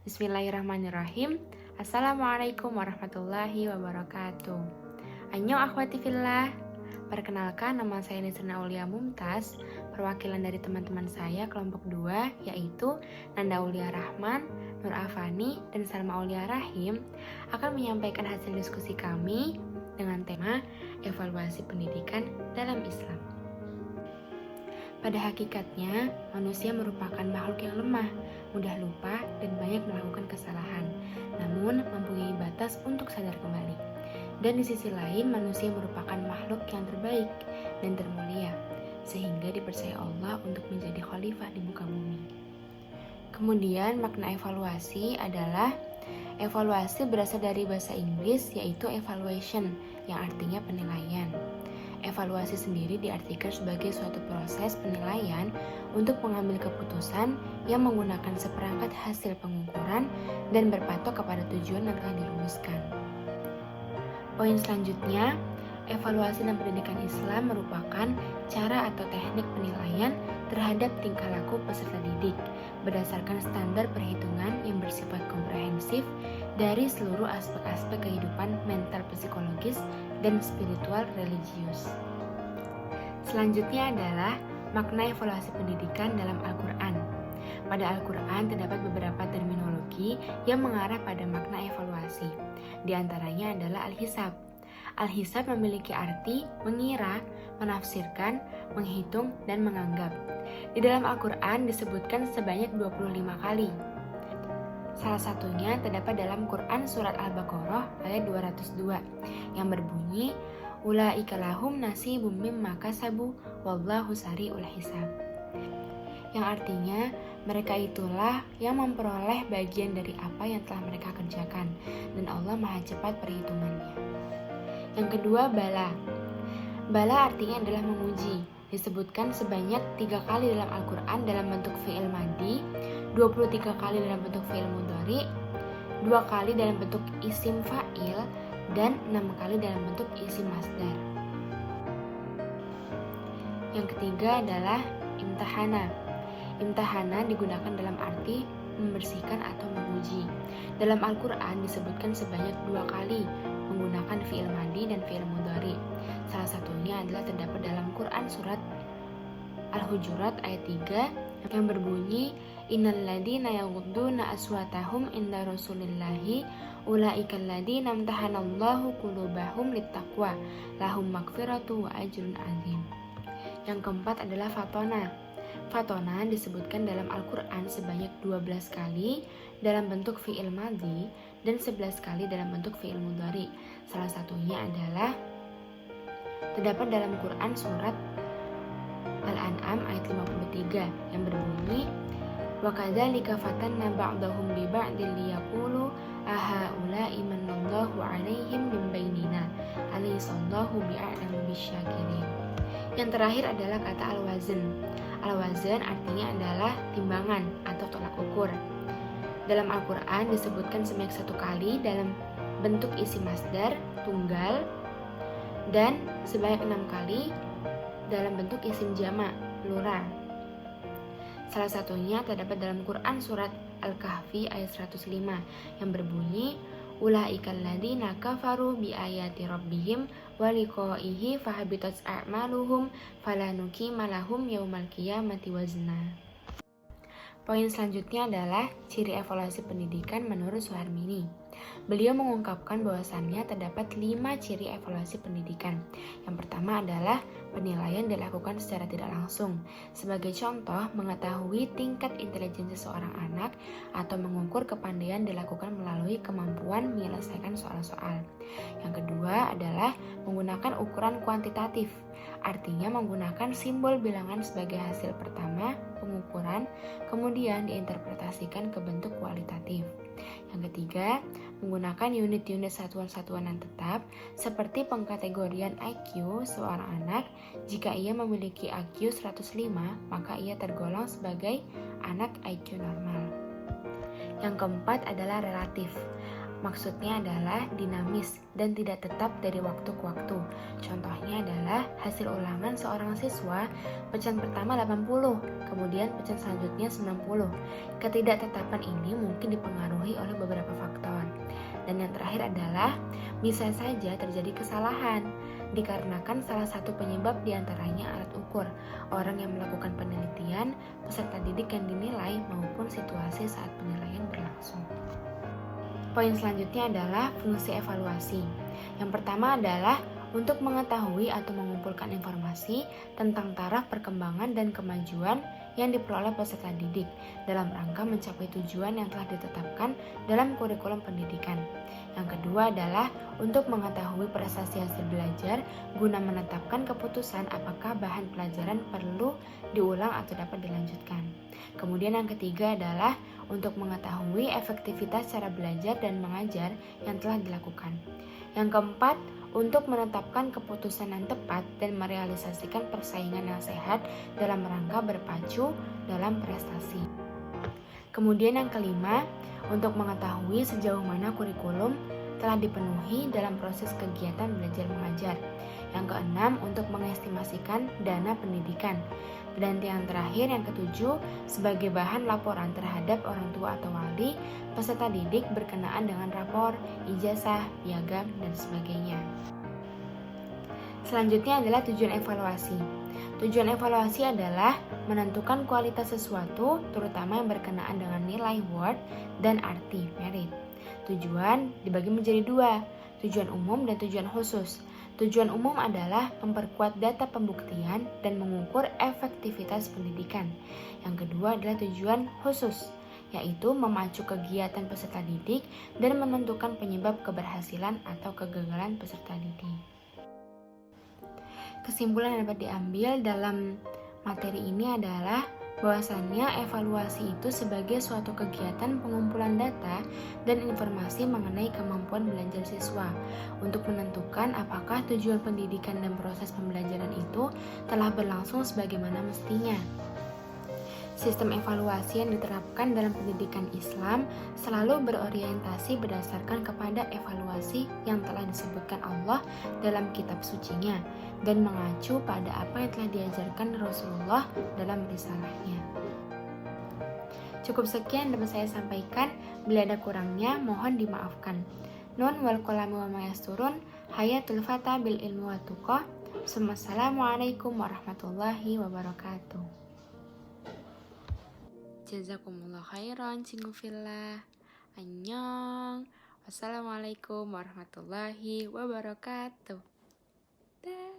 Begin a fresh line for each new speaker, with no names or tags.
Bismillahirrahmanirrahim. Assalamualaikum warahmatullahi wabarakatuh. Annyeong akhwati fillah. Perkenalkan, nama saya Nisrina Aulia Mumtaz, perwakilan dari teman-teman saya kelompok 2, yaitu Nanda Aulia Rahman, Nur Afani, dan Salma Aulia Rahim, akan menyampaikan hasil diskusi kami dengan tema evaluasi pendidikan dalam Islam. Pada hakikatnya, manusia merupakan makhluk yang lemah, mudah lupa, dan banyak melakukan kesalahan, namun mempunyai batas untuk sadar kembali. Dan di sisi lain, manusia merupakan makhluk yang terbaik dan termulia, sehingga dipercaya Allah untuk menjadi khalifah di muka bumi. Kemudian, makna evaluasi adalah evaluasi berasal dari bahasa Inggris, yaitu evaluation, yang artinya penilaian. Evaluasi sendiri diartikan sebagai suatu proses penilaian untuk mengambil keputusan yang menggunakan seperangkat hasil pengukuran dan berpatok kepada tujuan yang telah dirumuskan. Poin selanjutnya, evaluasi dalam pendidikan Islam merupakan cara atau teknik penilaian terhadap tingkah laku peserta didik berdasarkan standar perhitungan yang bersifat komprehensif dari seluruh aspek-aspek kehidupan mental, psikologis, dan spiritual religius. Selanjutnya adalah makna evaluasi pendidikan dalam Al-Quran. Pada Al-Quran terdapat beberapa terminologi yang mengarah pada makna evaluasi. Di antaranya adalah al-hisab. Al-hisab memiliki arti mengira, menafsirkan, menghitung, dan menganggap. Di dalam Al-Quran disebutkan sebanyak 25 kali. Salah satunya terdapat dalam Quran Surat Al-Baqarah ayat 202 yang berbunyi Ulaika lahum nasibum mimma kasabu wallahu sari'ul hisab, yang artinya mereka itulah yang memperoleh bagian dari apa yang telah mereka kerjakan dan Allah maha cepat perhitungannya. Yang kedua, bala. Bala artinya adalah menguji. Disebutkan sebanyak 3 kali dalam Al-Quran dalam bentuk fi'il madi, 23 kali dalam bentuk fi'il mudhari, 2 kali dalam bentuk isim fa'il, dan 6 kali dalam bentuk isim masdar. Yang ketiga adalah imtahana. Imtahana digunakan dalam arti membersihkan atau menguji. Dalam Al-Quran disebutkan sebanyak 2 kali menggunakan fi'il madi dan fi'il mudhari. Salah satunya adalah terdapat dalam Quran Surat Al-Hujurat ayat 3 yang berbunyi Innalladzina yaghudduna aswatahum inda rasulillahi ulaikal ladzina imtahanallahu qulubahum littaqwa lahum maghfiratu wa ajrun azim. Yang keempat adalah fatona. Fatona disebutkan dalam Al-Quran sebanyak 12 kali dalam bentuk fi'il madhi dan 11 kali dalam bentuk fi'il mudhari. Salah satunya adalah terdapat dalam Quran Surat Al-An'am ayat 53 yang berbunyi wa kadzalika fatanna ba'dahum bi ba'dil liyaqulu ahaula'i manallahu 'alaihim min bainina alaysallahu bi'a'lamu bisyakirin. Yang terakhir adalah kata al-wazn. Al-wazn artinya adalah timbangan atau tolak ukur. Dalam Al-Quran disebutkan sebanyak 1 kali dalam bentuk isim masdar tunggal dan sebanyak 6 kali dalam bentuk isim jamak plural. Salah satunya terdapat dalam Quran Surat Al-Kahfi ayat 105 yang berbunyi Ulaikal ladzina kafaru bi ayati rabbihim wa liqa'ihi fahabitat a'maluhum fala nuqima lahum yaumal qiyamati wazna. Poin selanjutnya adalah ciri evaluasi pendidikan menurut Suharmini. Beliau mengungkapkan bahwasannya terdapat 5 ciri evaluasi pendidikan. Yang pertama adalah penilaian dilakukan secara tidak langsung. Sebagai contoh, mengetahui tingkat intelijensi seorang anak atau mengukur kepandaian dilakukan melalui kemampuan menyelesaikan soal-soal. Yang kedua adalah menggunakan ukuran kuantitatif. Artinya menggunakan simbol bilangan sebagai hasil pertama pengukuran, kemudian diinterpretasikan ke bentuk kualitatif. Yang ketiga, menggunakan unit-unit satuan-satuan yang tetap seperti pengkategorian IQ seorang anak. Jika ia memiliki IQ 105, maka ia tergolong sebagai anak IQ normal. Yang keempat adalah relatif. Maksudnya adalah dinamis dan tidak tetap dari waktu ke waktu. Contohnya adalah hasil ulangan seorang siswa, pecahan pertama 80, kemudian pecahan selanjutnya 90. Ketidaktetapan ini mungkin dipengaruhi oleh beberapa faktor. Dan yang terakhir adalah bisa saja terjadi kesalahan dikarenakan salah satu penyebab diantaranya alat ukur, orang yang melakukan penelitian, peserta didik yang dinilai, maupun situasi saat penilaian berlangsung. Poin selanjutnya adalah fungsi evaluasi. Yang pertama adalah untuk mengetahui atau mengumpulkan informasi tentang taraf perkembangan dan kemajuan yang diperoleh peserta didik dalam rangka mencapai tujuan yang telah ditetapkan dalam kurikulum pendidikan. Yang kedua adalah untuk mengetahui prestasi hasil belajar guna menetapkan keputusan apakah bahan pelajaran perlu diulang atau dapat dilanjutkan. Kemudian yang ketiga adalah untuk mengetahui efektivitas cara belajar dan mengajar yang telah dilakukan. Yang keempat, untuk menetapkan keputusan yang tepat dan merealisasikan persaingan yang sehat dalam rangka berpacu dalam prestasi. Kemudian yang kelima, untuk mengetahui sejauh mana kurikulum telah dipenuhi dalam proses kegiatan belajar mengajar. Yang keenam, untuk mengestimasikan dana pendidikan. Dan yang terakhir, yang ketujuh, sebagai bahan laporan terhadap orang tua atau wali peserta didik berkenaan dengan rapor, ijazah, piagam, dan sebagainya. Selanjutnya adalah tujuan evaluasi. Tujuan evaluasi adalah menentukan kualitas sesuatu, terutama yang berkenaan dengan nilai word dan arti merit. Tujuan dibagi menjadi dua, tujuan umum dan tujuan khusus. Tujuan umum adalah memperkuat data pembuktian dan mengukur efektivitas pendidikan. Yang kedua adalah tujuan khusus, yaitu memacu kegiatan peserta didik dan menentukan penyebab keberhasilan atau kegagalan peserta didik. Kesimpulan yang dapat diambil dalam materi ini adalah bahwasannya evaluasi itu sebagai suatu kegiatan pengumpulan data dan informasi mengenai kemampuan belajar siswa untuk menentukan apakah tujuan pendidikan dan proses pembelajaran itu telah berlangsung sebagaimana mestinya. Sistem evaluasi yang diterapkan dalam pendidikan Islam selalu berorientasi berdasarkan kepada evaluasi yang telah disebutkan Allah dalam kitab sucinya dan mengacu pada apa yang telah diajarkan Rasulullah dalam risalahnya. Cukup sekian dapat saya sampaikan, bila ada kurangnya mohon dimaafkan. Nun wal qalami wa ma yasturun, hayatul fata bil ilmi wa tuqah. Assalamualaikum warahmatullahi wabarakatuh. Jazakumullah khairan, cingufillah. Annyeong. Wassalamualaikum warahmatullahi wabarakatuh. Dah.